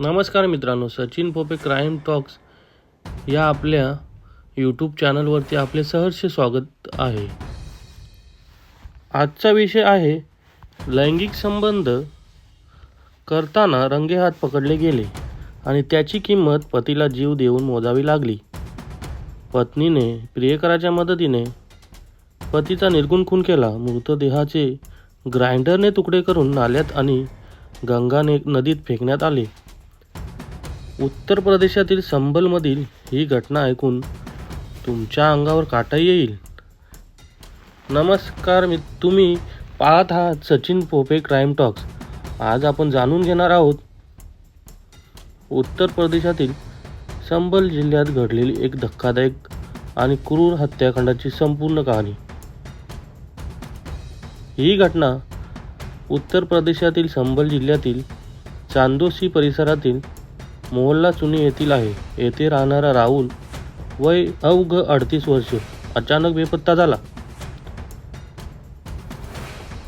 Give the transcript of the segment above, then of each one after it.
नमस्कार मित्रांनो, Sachin Pope crime talks या आपल्या यूट्यूब चॅनलवरती आपले सहर्ष स्वागत आहे. आजचा विषय आहे लैंगिक संबंध करताना रंगेहात पकडले गेले आणि त्याची किंमत पतीला जीव देऊन मोजावी लागली. पत्नीने प्रियकराच्या मदतीने पतीचा निर्गुण खून केला. मृतदेहाचे ग्राइंडरने तुकडे करून नाल्यात आणि गंगा नदीत फेकण्यात आले. उत्तर प्रदेशातील संभलमधील ही घटना ऐकून तुमच्या अंगावर काटा येईल. नमस्कार तुम्ही पाहत आहात सचिन पोपे क्राईम टॉक्स. आज आपण जाणून घेणार आहोत उत्तर प्रदेशातील संभल जिल्ह्यात घडलेली एक धक्कादायक आणि क्रूर हत्याकांडाची संपूर्ण कहाणी. ही घटना उत्तर प्रदेशातील संभल जिल्ह्यातील चांदोसी परिसरातील मोहल्ला चुनी येथील आहे. येथे राहणारा राहुल वय अवघ 38 वर्ष अचानक बेपत्ता झाला.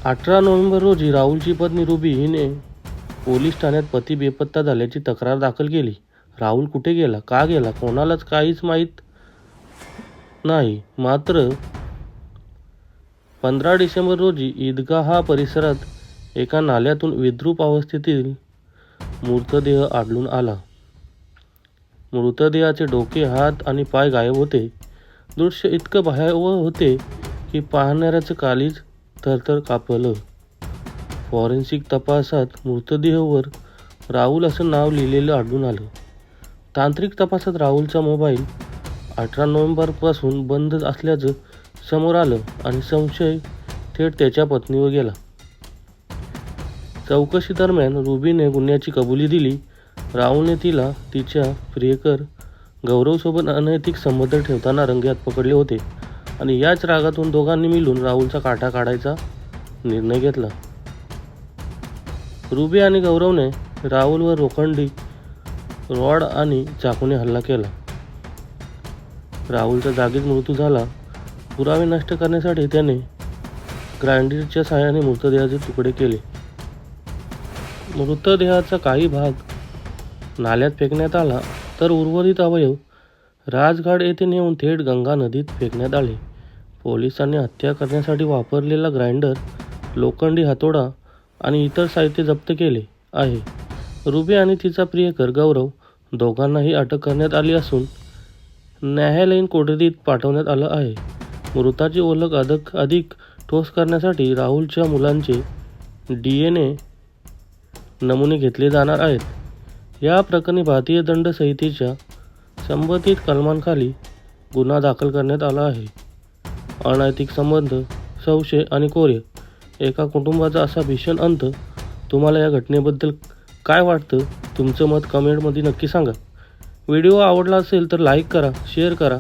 18 नोव्हेंबर रोजी राहुलची पत्नी रुबी हिने पोलीस ठाण्यात पती बेपत्ता झाल्याची तक्रार दाखल केली. राहुल कुठे गेला, का गेला, कोणालाच काहीच माहीत नाही. मात्र 15 डिसेंबर रोजी ईदगाह परिसरात एका नाल्यातून विद्रूप अवस्थेतील मृतदेह आढळून आला. मृतदेहाचे डोके, हात आणि पाय गायब होते. दृश्य इतकं भयावह होते की पाहणाऱ्याचं काळीज थरथर कापलं. फॉरेन्सिक तपासात मृतदेहावर राहुल असं नाव लिहिलेलं आढळून आलं. तांत्रिक तपासात राहुलचा मोबाईल 18 नोव्हेंबरपासून बंद असल्याचं समोर आलं आणि संशय थेट त्याच्या पत्नीवर गेला. चौकशी दरम्यान रुबीने गुन्ह्याची कबुली दिली. राहुलने तिला तिच्या प्रियकर गौरवसोबत अनैतिक संबंध ठेवताना रंगेहात पकडले होते आणि याच रागातून दोघांनी मिळून राहुलचा काटा काढायचा निर्णय घेतला. रुबी आणि गौरवने राहुलवर लोखंडी रॉड आणि चाकूने हल्ला केला. राहुलचा जागीच मृत्यू झाला. पुरावे नष्ट करण्यासाठी त्याने ग्राइंडरच्या सहाय्याने मृतदेहाचे तुकडे केले. मृतदेहाचा काही भाग नाल्यात फेकण्यात आला तर उर्वरित अवयव राजघाट येथे नेऊन थेट गंगा नदीत फेकण्यात आले. पोलिसांनी हत्या करण्यासाठी वापरलेला ग्राइंडर, लोखंडी हातोडा आणि इतर साहित्य जप्त केले आहे. रुबी आणि तिचा प्रियकर गौरव दोघांनाही अटक करण्यात आली असून न्यायालयीन कोठडीत पाठवण्यात आलं आहे. मृताची ओळख अधिक ठोस करण्यासाठी राहुलच्या मुलांचे DNA नमुने घेतले जाणार आहेत. या प्रकरणी भारतीय दंड संहितेच्या संबंधित कलमांखाली गुन्हा दाखल करण्यात आला आहे. अनैतिक संबंध, संशय आणि कोर्य, एका कुटुंबाचा असा भीषण अंत. तुम्हाला या घटनेबद्दल काय वाटतं? तुमचं मत कमेंटमध्ये नक्की सांगा. व्हिडिओ आवडला असेल तर लाईक करा, शेअर करा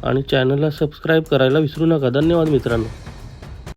आणि चॅनलला सबस्क्राईब करायला विसरू नका. धन्यवाद मित्रांनो.